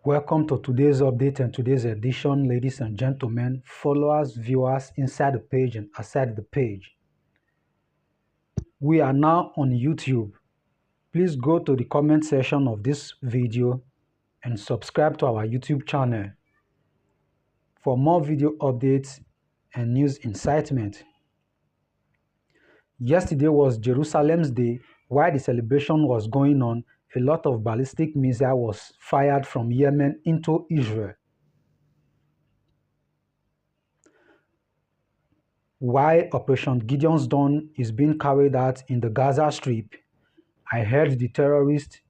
Welcome to today's update and today's edition, ladies and gentlemen, followers, viewers inside the page and outside the page. We are now on YouTube. Please go to the comment section of this video and subscribe to our YouTube channel for more video updates and news incitement. Yesterday was Jerusalem's Day. While the celebration was going on, a lot of ballistic missile was fired from Yemen into Israel. While Operation Gideon's Dawn is being carried out in the Gaza Strip, I heard the terrorists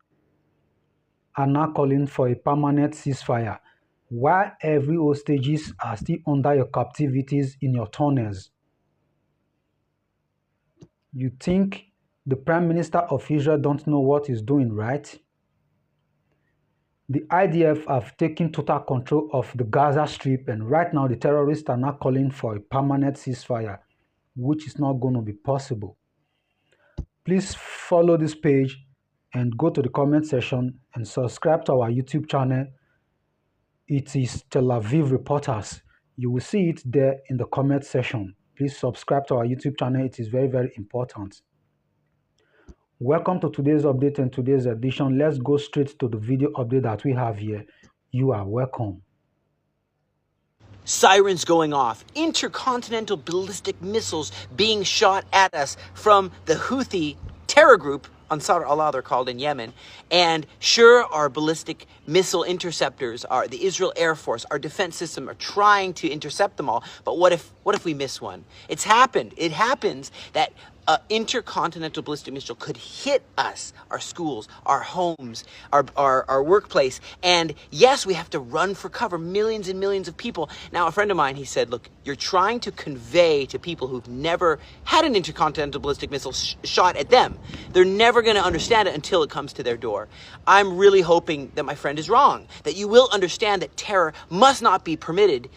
are now calling for a permanent ceasefire, while every hostages are still under your captivities in your tunnels. You think the Prime Minister of Israel don't know what he's doing, right? The IDF have taken total control of the Gaza Strip, and right now the terrorists are now calling for a permanent ceasefire, which is not going to be possible. Please follow this page and go to the comment section and subscribe to our YouTube channel. It is Tel Aviv Reporters. You will see it there in the comment section. Please subscribe to our YouTube channel. It is very, very important. Welcome to today's update and today's edition. Let's go straight to the video update that we have here. You are welcome. Sirens going off, intercontinental ballistic missiles being shot at us from the Houthi terror group, Ansar Allah they're called in Yemen, and sure, our ballistic missile interceptors, the Israel Air Force, our defense system are trying to intercept them all, but what if we miss one? It's happened. It happens that intercontinental ballistic missile could hit us, our schools, our homes, our workplace. And yes, we have to run for cover, millions and millions of people. Now, a friend of mine, he said, look, you're trying to convey to people who've never had an intercontinental ballistic missile shot at them. They're never going to understand it until it comes to their door. I'm really hoping that my friend is wrong, that you will understand that terror must not be permitted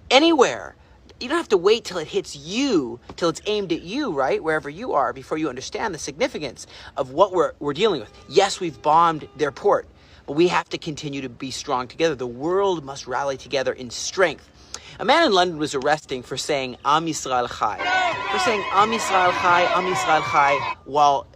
anywhere. You don't have to wait till it hits you, till it's aimed at you, right? Wherever you are, before you understand the significance of what we're dealing with. Yes, we've bombed their port, but we have to continue to be strong together. The world must rally together in strength. A man in London was arrested for saying, Am Yisrael Chai. For saying, Am Yisrael Chai, Am Yisrael Chai, while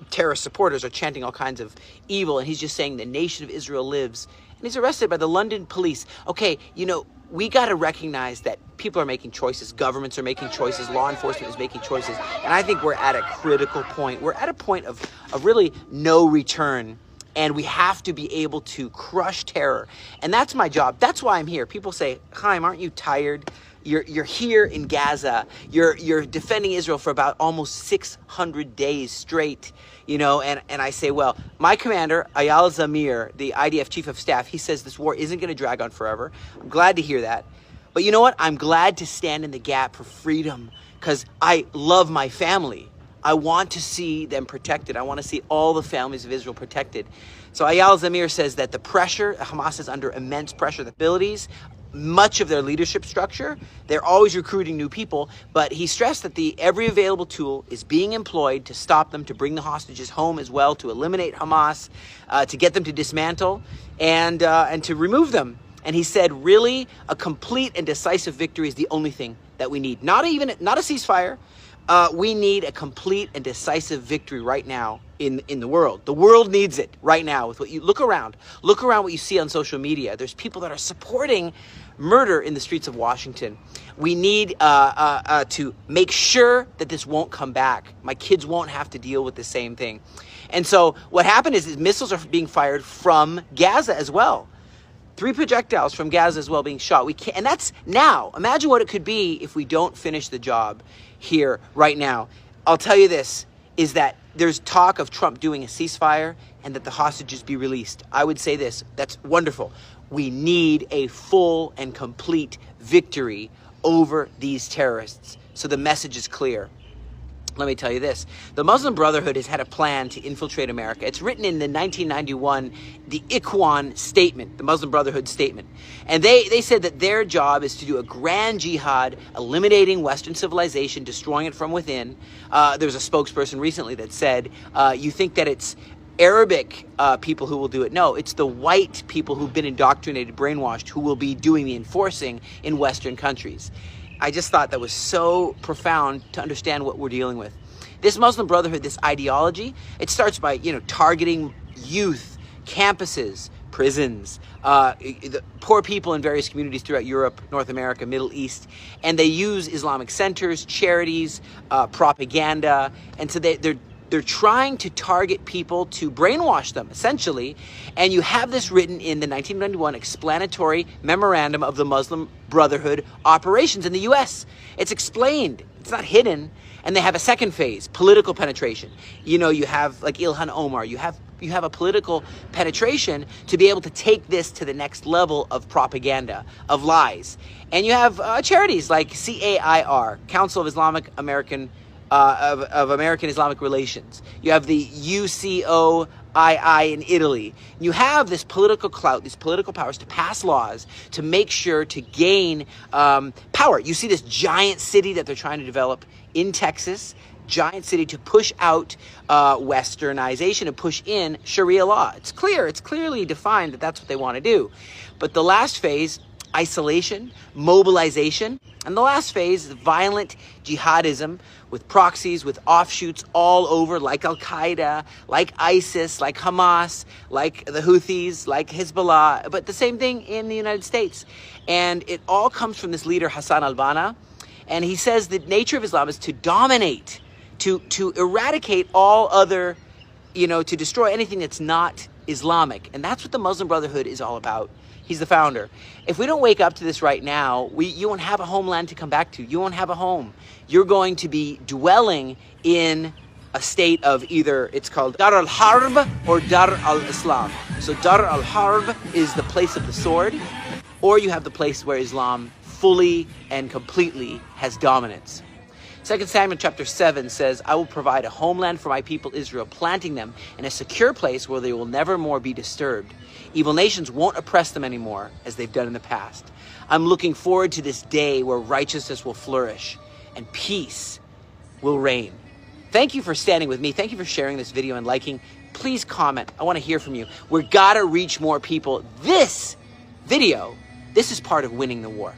terrorist supporters are chanting all kinds of evil, and he's just saying the nation of Israel lives. And he's arrested by the London police. Okay, you know, we got to recognize that people are making choices, governments are making choices, law enforcement is making choices, and I think we're at a critical point. We're at a point of really no return, and we have to be able to crush terror. And that's my job. That's why I'm here. People say, Chaim, aren't you tired? You're here in Gaza. You're defending Israel for about almost 600 days straight, you know, and I say, well, my commander, Eyal Zamir, the IDF chief of staff, he says this war isn't going to drag on forever. I'm glad to hear that. But you know what? I'm glad to stand in the gap for freedom because I love my family. I want to see them protected. I want to see all the families of Israel protected. So Eyal Zamir says that the pressure, Hamas is under immense pressure, the abilities, much of their leadership structure, they're always recruiting new people, but he stressed that every available tool is being employed to stop them, to bring the hostages home as well, to eliminate Hamas, to get them to dismantle, and to remove them. And he said, really, a complete and decisive victory is the only thing that we need. Not a ceasefire. We need a complete and decisive victory right now in the world. The world needs it right now. With what you look around what you see on social media. There's people that are supporting murder in the streets of Washington. We need to make sure that this won't come back. My kids won't have to deal with the same thing. And so what happened is missiles are being fired from Gaza as well. 3 projectiles from Gaza as well being shot. We can't, and that's now. Imagine what it could be if we don't finish the job here right now. I'll tell you this, is that there's talk of Trump doing a ceasefire and that the hostages be released. I would say this, that's wonderful. We need a full and complete victory over these terrorists. So the message is clear. Let me tell you this. The Muslim Brotherhood has had a plan to infiltrate America. It's written in the 1991, the Ikhwan Statement, the Muslim Brotherhood Statement. And they said that their job is to do a grand jihad, eliminating Western civilization, destroying it from within. There's a spokesperson recently that said, you think that it's Arabic people who will do it. No, it's the white people who've been indoctrinated, brainwashed, who will be doing the enforcing in Western countries. I just thought that was so profound to understand what we're dealing with. This Muslim Brotherhood, this ideology, it starts by, targeting youth, campuses, prisons, the poor people in various communities throughout Europe, North America, Middle East, and they use Islamic centers, charities, propaganda, and so they're trying to target people to brainwash them, essentially. And you have this written in the 1991 explanatory memorandum of the Muslim Brotherhood operations in the U.S. It's explained. It's not hidden. And they have a second phase, political penetration. You have like Ilhan Omar. You have a political penetration to be able to take this to the next level of propaganda, of lies. And you have charities like CAIR, Council of American Islamic Relations. You have the UCOII in Italy. You have this political clout, these political powers to pass laws to make sure to gain power. You see this giant city that they're trying to develop in Texas, giant city to push out westernization and push in Sharia law. It's clearly defined that that's what they want to do. But the last phase, isolation, mobilization, and the last phase is violent jihadism with proxies, with offshoots all over, like Al-Qaeda, like ISIS, like Hamas, like the Houthis, like Hezbollah, but the same thing in the United States. And it all comes from this leader, Hassan al-Banna, and he says the nature of Islam is to dominate, to eradicate all other, to destroy anything that's not Islamic. And that's what the Muslim Brotherhood is all about. He's the founder. If we don't wake up to this right now, you won't have a homeland to come back to. You won't have a home. You're going to be dwelling in a state of either, it's called Dar al-Harb or Dar al-Islam. So Dar al-Harb is the place of the sword, or you have the place where Islam fully and completely has dominance. 2 Samuel chapter 7 says, I will provide a homeland for my people Israel, planting them in a secure place where they will never more be disturbed. Evil nations won't oppress them anymore as they've done in the past. I'm looking forward to this day where righteousness will flourish and peace will reign. Thank you for standing with me. Thank you for sharing this video and liking. Please comment. I want to hear from you. We've got to reach more people. This video, this is part of winning the war.